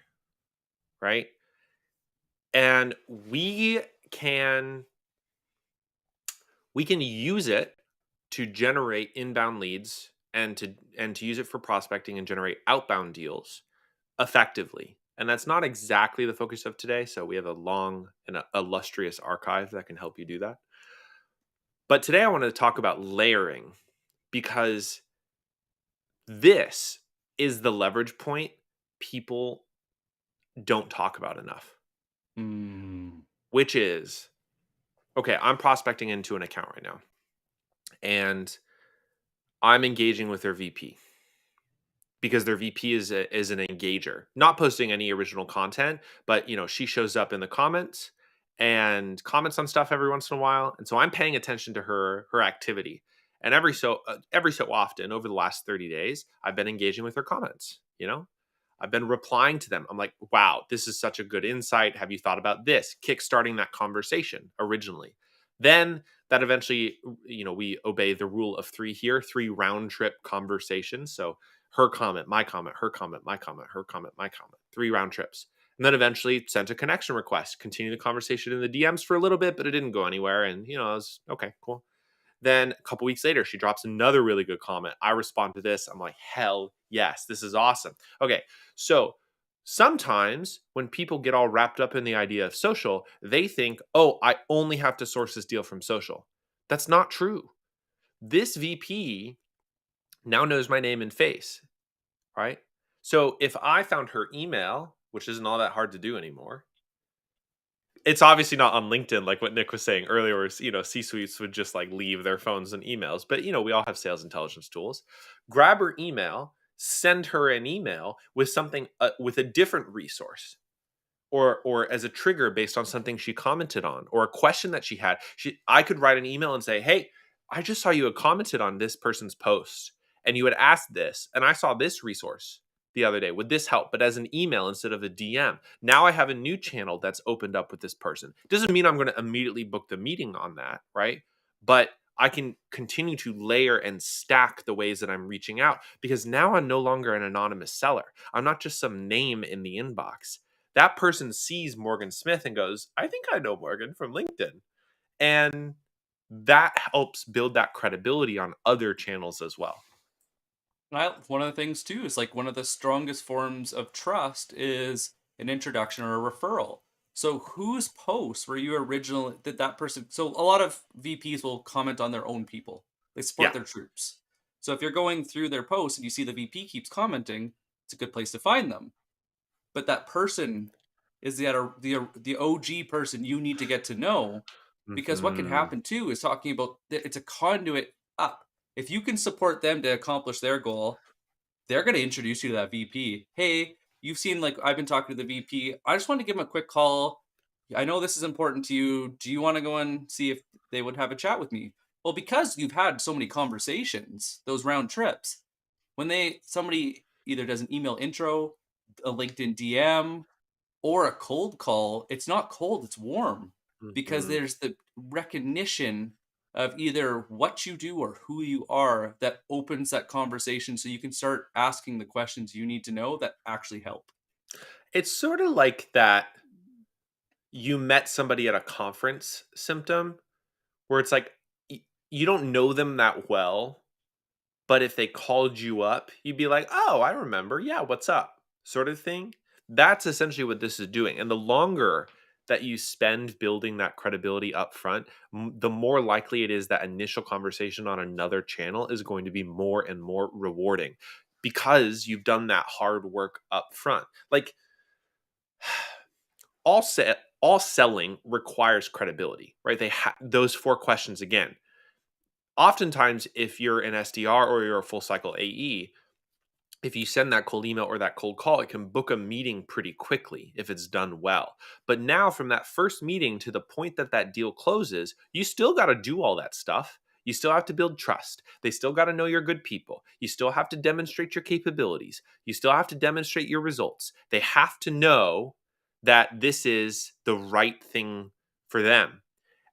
right? And can we can use it to generate inbound leads and to use it for prospecting and generate outbound deals effectively. And that's not exactly the focus of today, so we have a long and illustrious archive that can help you do that. But today I wanted to talk about layering because this is the leverage point people don't talk about enough, Mm, which is okay, I'm prospecting into an account right now and I'm engaging with their VP because their VP is an engager, not posting any original content, but she shows up in the comments and comments on stuff every once in a while, and so I'm paying attention to her activity. And every so often over the last 30 days, I've been engaging with her comments. I've been replying to them. I'm like, wow, this is such a good insight. Have you thought about this? Kickstarting that conversation originally. Then that eventually, we obey the rule of three here, three round trip conversations. So her comment, my comment, her comment, my comment, her comment, my comment, three round trips. And then eventually sent a connection request, continue the conversation in the DMs for a little bit, but it didn't go anywhere. And, I was okay, cool. Then a couple weeks later, she drops another really good comment. I respond to this. I'm like, hell yes, this is awesome. Okay. So sometimes when people get all wrapped up in the idea of social, they think, oh, I only have to source this deal from social. That's not true. This VP now knows my name and face, right? So if I found her email, which isn't all that hard to do anymore, it's obviously not on LinkedIn like what Nick was saying earlier, where C-suites would just like leave their phones and emails. But we all have sales intelligence tools. Grab her email, send her an email with something with a different resource, or as a trigger based on something she commented on or a question that she had. I could write an email and say, "Hey, I just saw you had commented on this person's post and you had asked this, and I saw this resource the other day. Would this help?" But as an email instead of a DM. Now I have a new channel that's opened up with this person. Doesn't mean I'm going to immediately book the meeting on that, right? But I can continue to layer and stack the ways that I'm reaching out because now I'm no longer an anonymous seller. I'm not just some name in the inbox. That person sees Morgan Smith and goes, I think I know Morgan from LinkedIn. And that helps build that credibility on other channels as well. one of the things too is like one of the strongest forms of trust is an introduction or a referral. So whose posts were you originally did that person? So a lot of VPs will comment on their own people. They support Yeah. their troops. So if you're going through their posts and you see the VP keeps commenting, it's a good place to find them. But that person is the OG person you need to get to know, because what can Hmm. happen too is talking about it's a conduit up. If you can support them to accomplish their goal, they're going to introduce you to that VP. Hey, you've seen like I've been talking to the VP. I just want to give him a quick call. I know this is important to you. Do you want to go and see if they would have a chat with me? Well, because you've had so many conversations, those round trips, when somebody either does an email intro, a LinkedIn DM, or a cold call, it's not cold, it's warm, because Hmm. there's the recognition of either what you do or who you are that opens that conversation so you can start asking the questions you need to know that actually help. It's sort of like that. you met somebody at a conference symptom where it's like you don't know them that well, but if they called you up, you'd be like, "Oh, I remember. Yeah, what's up?" sort of thing. That's essentially what this is doing. And the longer that you spend building that credibility up front, the more likely it is that initial conversation on another channel is going to be more and more rewarding because you've done that hard work up front. Like all selling requires credibility, right? Those four questions again. Oftentimes, if you're an SDR or you're a full cycle AE, if you send that cold email or that cold call, it can book a meeting pretty quickly if it's done well. But now, from that first meeting to the point that that deal closes, you still got to do all that stuff. You still have to build trust. They still got to know you're good people. You still have to demonstrate your capabilities. You still have to demonstrate your results. They have to know that this is the right thing for them.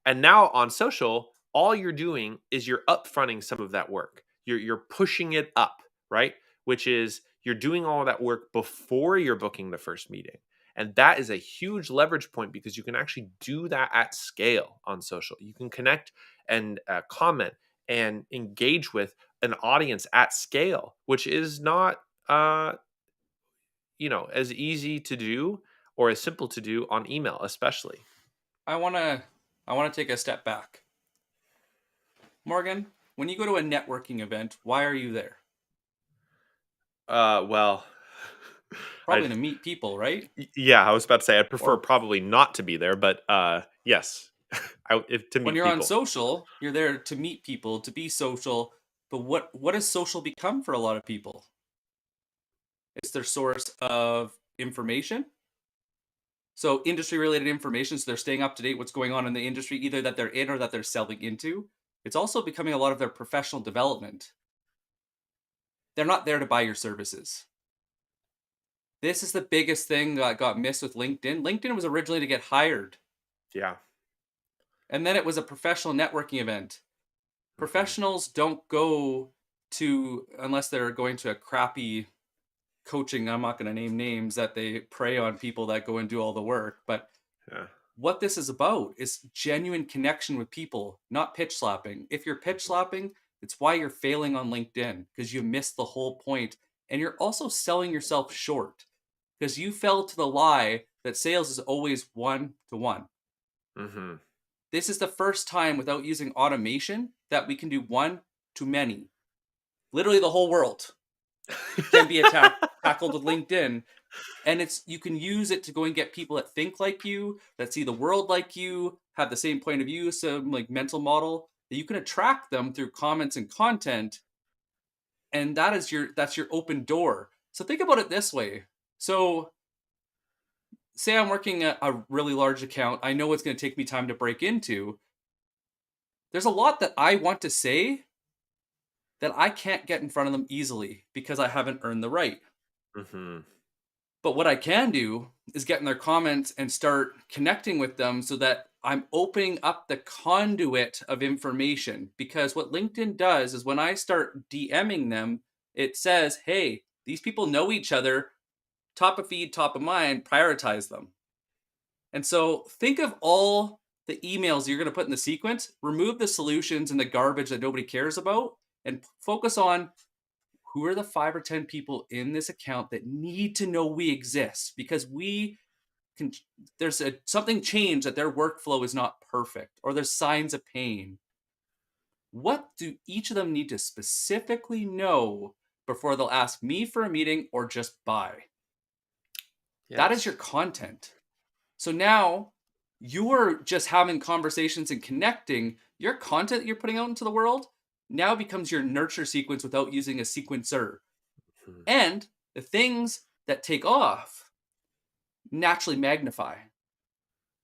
And now on social, all you're doing is you're upfronting some of that work. You're pushing it up, right? Which is you're doing all of that work before you're booking the first meeting. And that is a huge leverage point because you can actually do that at scale on social. You can connect and comment and engage with an audience at scale, which is not as easy to do or as simple to do on email, especially. I want to take a step back. Morgan, when you go to a networking event, why are you there? Well, I Probably to meet people, right? yeah, I was about to say I'd prefer Or probably not to be there, but yes, to when meet you're on people. social, you're there to meet people, to be social. But what has social become for a lot of people? It's their source of information. So industry related information, so they're staying up to date what's going on in the industry, either that they're in or that they're selling into. It's also becoming a lot of their professional development. They're not there to buy your services. This is the biggest thing that got missed with LinkedIn. LinkedIn was originally to get hired, Yeah. and then it was a professional networking event. Hmm. Professionals don't go to, unless they're going to a crappy coaching, I'm not going to name names, that they prey on people that go and do all the work. But Yeah. what this is about is genuine connection with people, not pitch slapping. If you're pitch slapping, it's why you're failing on LinkedIn, because you missed the whole point. And you're also selling yourself short because you fell to the lie that sales is always 1-to-1. Hmm. This is the first time without using automation that we can do one to many. Literally the whole world can be tackled with LinkedIn. And it's you can use it to go and get people that think like you, that see the world like you, have the same point of view, some like mental model that you can attract them through comments and content. And that's your open door. So think about it this way. So say I'm working a really large account. I know it's going to take me time to break into. There's a lot that I want to say that I can't get in front of them easily because I haven't earned the right. Hmm. But what I can do is get in their comments and start connecting with them so that I'm opening up the conduit of information. Because what LinkedIn does is when I start DMing them, it says, hey, these people know each other, top of feed, top of mind, prioritize them. And so think of all the emails you're going to put in the sequence, remove the solutions and the garbage that nobody cares about, and focus on who are the 5 or 10 people in this account that need to know we exist because we can. There's something changed that their workflow is not perfect or there's signs of pain. What do each of them need to specifically know before they'll ask me for a meeting or just buy? That is your Yes. content. So now you're just having conversations and connecting. Your content that you're putting out into the world now becomes your nurture sequence without using a sequencer. Mhm. And the things that take off naturally magnify.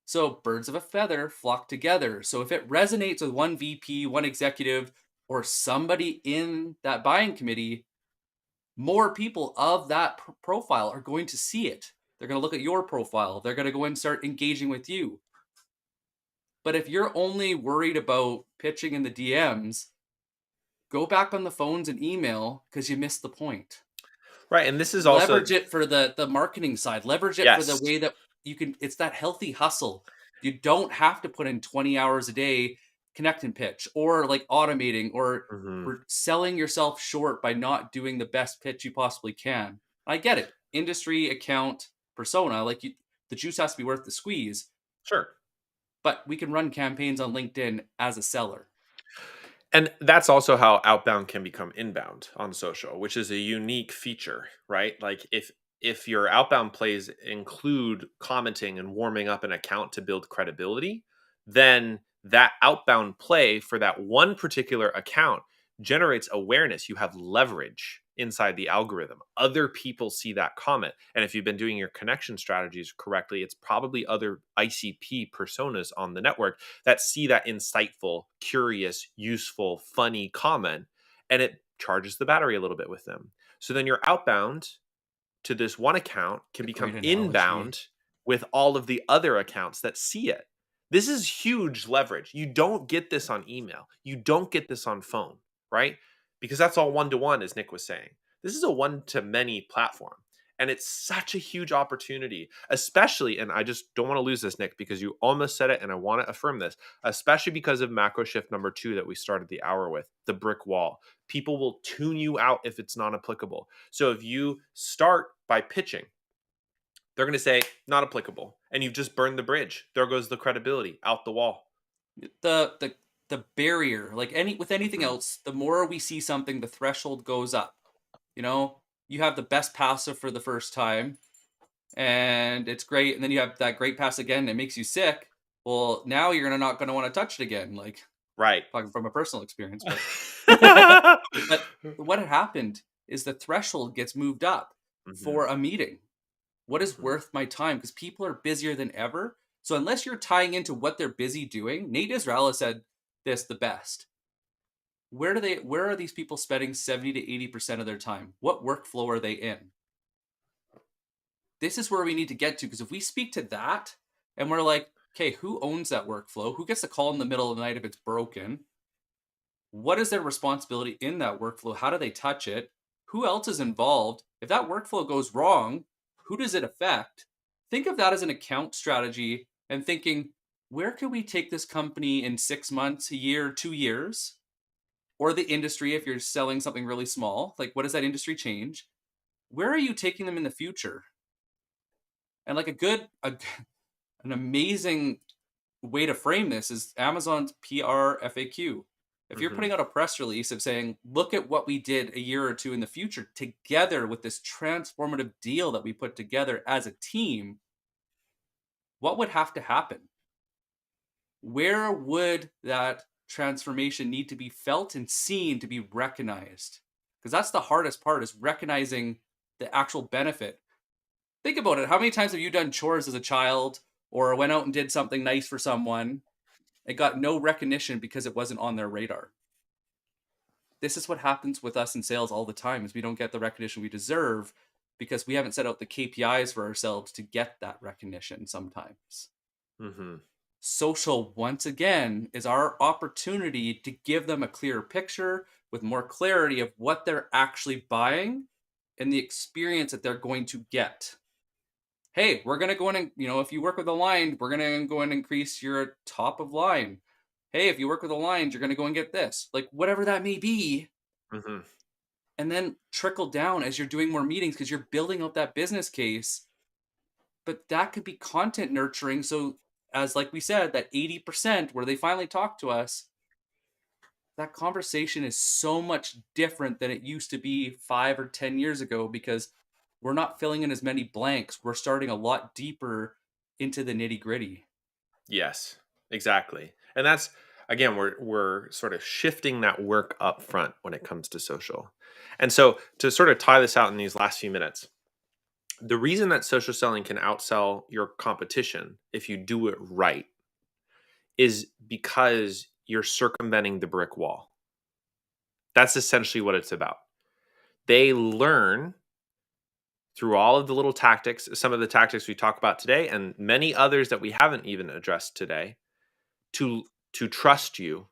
So birds of a feather flock together. So if it resonates with one VP, one executive, or somebody in that buying committee, more people of that profile are going to see it. They're going to look at your profile. They're going to go and start engaging with you. But if you're only worried about pitching in the DMs, go back on the phones and email because you missed the point. Right, and this is also Leverage it for the marketing side. Leverage it for the yes. way that you can, it's that healthy hustle. You don't have to put in 20 hours a day connect and pitch or like automating or Hmm. selling yourself short by not doing the best pitch you possibly can. I get it. Industry, account, persona, like you, the juice has to be worth the squeeze, Sure. but we can run campaigns on LinkedIn as a seller. And that's also how outbound can become inbound on social, which is a unique feature, right? Like if your outbound plays include commenting and warming up an account to build credibility, then that outbound play for that one particular account generates awareness. You have leverage inside the algorithm. Other people see that comment. And if you've been doing your connection strategies correctly, it's probably other ICP personas on the network that see that insightful, curious, useful, funny comment, and it charges the battery a little bit with them. So then your outbound to this one account It's can a become great analogy. inbound with all of the other accounts that see it. This is huge leverage. You don't get this on email. You don't get this on phone, right? Because that's all one to one, as Nick was saying. This is a one to many platform. And it's such a huge opportunity, especially, and I just don't want to lose this, Nick, because you almost said it, and I want to affirm this, especially because of macro shift number 2 that we started the hour with, the brick wall. People will tune you out if it's not applicable. So if you start by pitching, they're going to say not applicable, and you've just burned the bridge. There goes the credibility out the wall. The barrier, like any with anything Hmm. else, the more we see something, the threshold goes up. You know, you have the best passive for the first time, and it's great, and then you have that great pass again, and it makes you sick. Well, now you're gonna not gonna want to touch it again. Like Right. talking from a personal experience, but but what had happened is the threshold gets moved up Hmm. for a meeting. What is Hmm. worth my time? Because people are busier than ever. So unless you're tying into what they're busy doing, Nate Israel has said this the best. Where are these people spending 70 to 80% of their time? What workflow are they in? This is where we need to get to, because if we speak to that and we're like, okay, who owns that workflow? Who gets to call in the middle of the night if it's broken? What is their responsibility in that workflow? How do they touch it? Who else is involved? If that workflow goes wrong, who does it affect? Think of that as an account strategy and thinking, where can we take this company in 6 months, a year, 2 years? Or the industry, if you're selling something really small, like what does that industry change? Where are you taking them in the future? And like an amazing way to frame this is Amazon's PR FAQ. If you're Hmm. putting out a press release of saying, look at what we did a year or two in the future together with this transformative deal that we put together as a team, what would have to happen? Where would that transformation need to be felt and seen to be recognized? Because that's the hardest part, is recognizing the actual benefit. Think about it. How many times have you done chores as a child or went out and did something nice for someone? It got no recognition because it wasn't on their radar. This is what happens with us in sales all the time, is we don't get the recognition we deserve because we haven't set out the KPIs for ourselves to get that recognition sometimes. Hmm. Social, once again, is our opportunity to give them a clearer picture with more clarity of what they're actually buying and the experience that they're going to get. Hey, we're going to go in and, if you work with a line, we're going to go and increase your top of line. Hey, if you work with the lines, you're going to go and get this. Like whatever that may be. Hmm. And then trickle down as you're doing more meetings because you're building up that business case. But that could be content nurturing. So, as like we said, that 80% where they finally talk to us, that conversation is so much different than it used to be 5 or 10 years ago, because we're not filling in as many blanks. We're starting a lot deeper into the nitty gritty. Yes, exactly. And that's, again, we're sort of shifting that work up front when it comes to social. And so to sort of tie this out in these last few minutes, the reason that social selling can outsell your competition if you do it right is because you're circumventing the brick wall. That's essentially what it's about. They learn through all of the little tactics, some of the tactics we talk about today, and many others that we haven't even addressed today, to trust you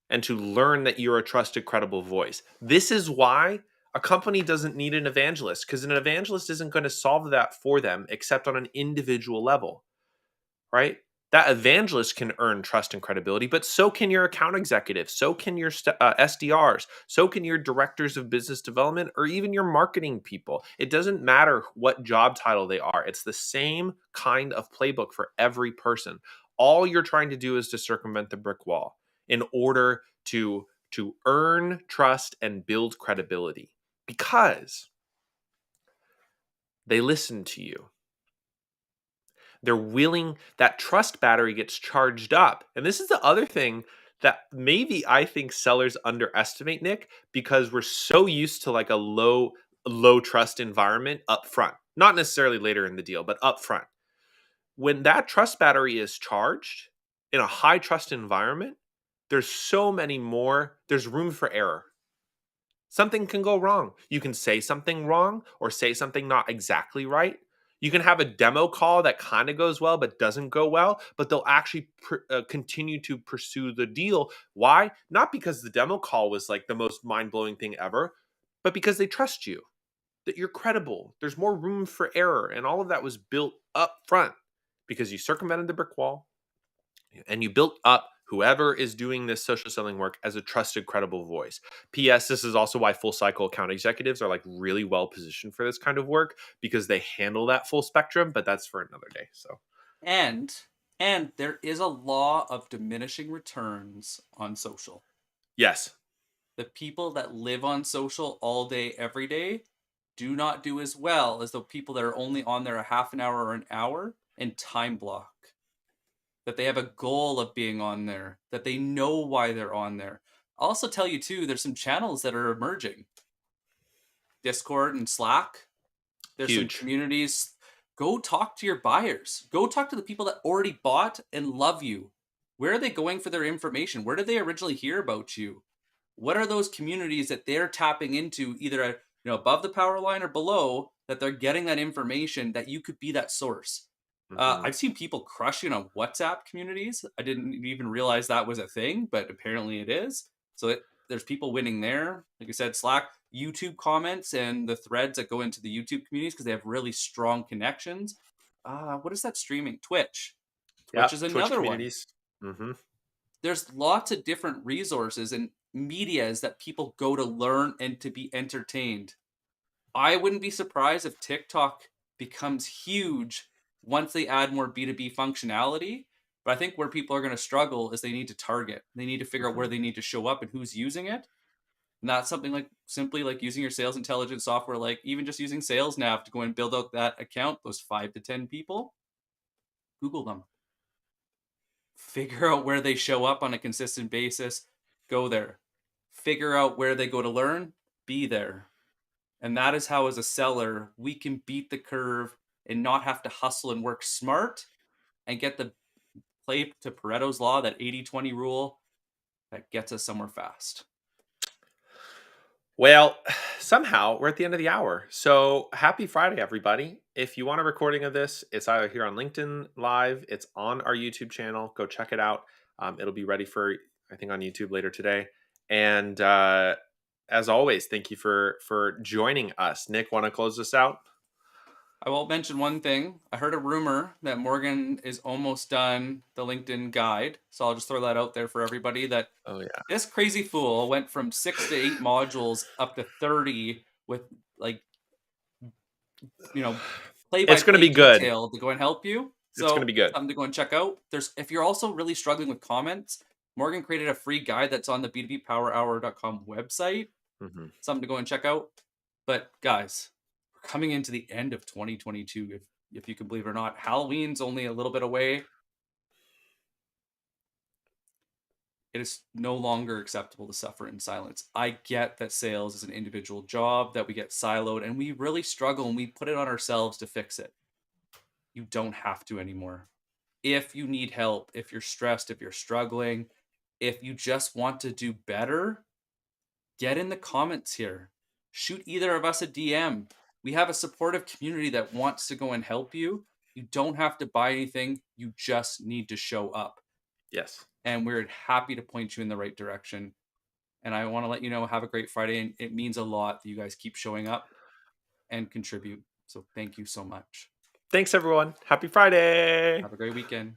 and to learn that you're a trusted, credible voice. This is why A company doesn't need an evangelist because an evangelist isn't going to solve that for them except on an individual level, right? That evangelist can earn trust and credibility, but so can your account executives, so can your SDRs, so can your directors of business development, or even your marketing people. It doesn't matter what job title they are, it's the same kind of playbook for every person. All you're trying to do is to circumvent the brick wall in order to earn trust and build credibility because they listen to you. They're willing, that trust battery gets charged up. And this is the other thing that maybe I think sellers underestimate, Nick, because we're so used to like a low trust environment up front. Not necessarily later in the deal, but up front. When that trust battery is charged in a high trust environment, there's room for error. Something can go wrong. You can say something wrong or say something not exactly right. You can have a demo call that kind of goes well but doesn't go well, but they'll actually continue to pursue the deal. Why? Not because the demo call was like the most mind blowing thing ever, but because they trust you, that you're credible. There's more room for error. And all of that was built up front because you circumvented the brick wall and you built up whoever is doing this social selling work as a trusted, credible voice. P.S. This is also why full cycle account executives are like really well positioned for this kind of work because they handle that full spectrum, but that's for another day. So, And there is a law of diminishing returns on social. yes. The people that live on social all day, every day, do not do as well as the people that are only on there a half an hour or an hour and time block. That they have a goal of being on there, that they know why they're on there. I'll also tell you too, there's some channels that are emerging. Discord and Slack. There's some Huge. communities. Go talk to your buyers. Go talk to the people that already bought and love you. Where are they going for their information? Where did they originally hear about you? What are those communities that they're tapping into, either above the power line or below, that they're getting that information that you could be that source? Hmm. I've seen people crushing on WhatsApp communities. I didn't even realize that was a thing, but apparently it is. So there's people winning there. Like I said, Slack, YouTube comments, and the threads that go into the YouTube communities because they have really strong connections. What is that streaming? Twitch. Yeah. Twitch is Twitch another one. communities. Hmm. There's lots of different resources and medias that people go to learn and to be entertained. I wouldn't be surprised if TikTok becomes huge once they add more B2B functionality. But I think where people are going to struggle is they need to target. They need to figure out where Hmm. they need to show up and who's using it. And that's something like simply like using your sales intelligence software, like even just using Sales Nav to go and build out that account, those 5 to 10 people, Google them. Figure out where they show up on a consistent basis, go there. Figure out where they go to learn, be there. And that is how, as a seller, we can beat the curve and not have to hustle and work smart and get the play to Pareto's law, that 80-20 rule that gets us somewhere fast. Well, somehow we're at the end of the hour. So happy Friday, everybody. If you want a recording of this, it's either here on LinkedIn Live, it's on our YouTube channel. Go check it out. It'll be ready for, I think, on YouTube later today. And as always, thank you for joining us. Nick, want to close this out? I will mention one thing. I heard a rumor that Morgan is almost done the LinkedIn guide. So I'll just throw that out there for everybody, that Oh, yeah. this crazy fool went from 6 to 8 modules up to 30 with, like, play by It's going to play be good. detail to go and help you. It's going to So be good. something to go and check out. If you're also really struggling with comments, Morgan created a free guide that's on the B2BPowerHour.com website. Hmm. Something to go and check out. But guys, we're coming into the end of 2022, if you can believe it or not. Halloween's only a little bit away. It is no longer acceptable to suffer in silence. I get that sales is an individual job, that we get siloed, and we really struggle and we put it on ourselves to fix it. You don't have to anymore. If you need help, if you're stressed, if you're struggling, if you just want to do better, get in the comments here. Shoot either of us a DM. We have a supportive community that wants to go and help you. You don't have to buy anything. You just need to show up. Yes. And we're happy to point you in the right direction. And I want to let you know, have a great Friday. And it means a lot that you guys keep showing up and contribute. So thank you so much. Thanks, everyone. Happy Friday. Have a great weekend.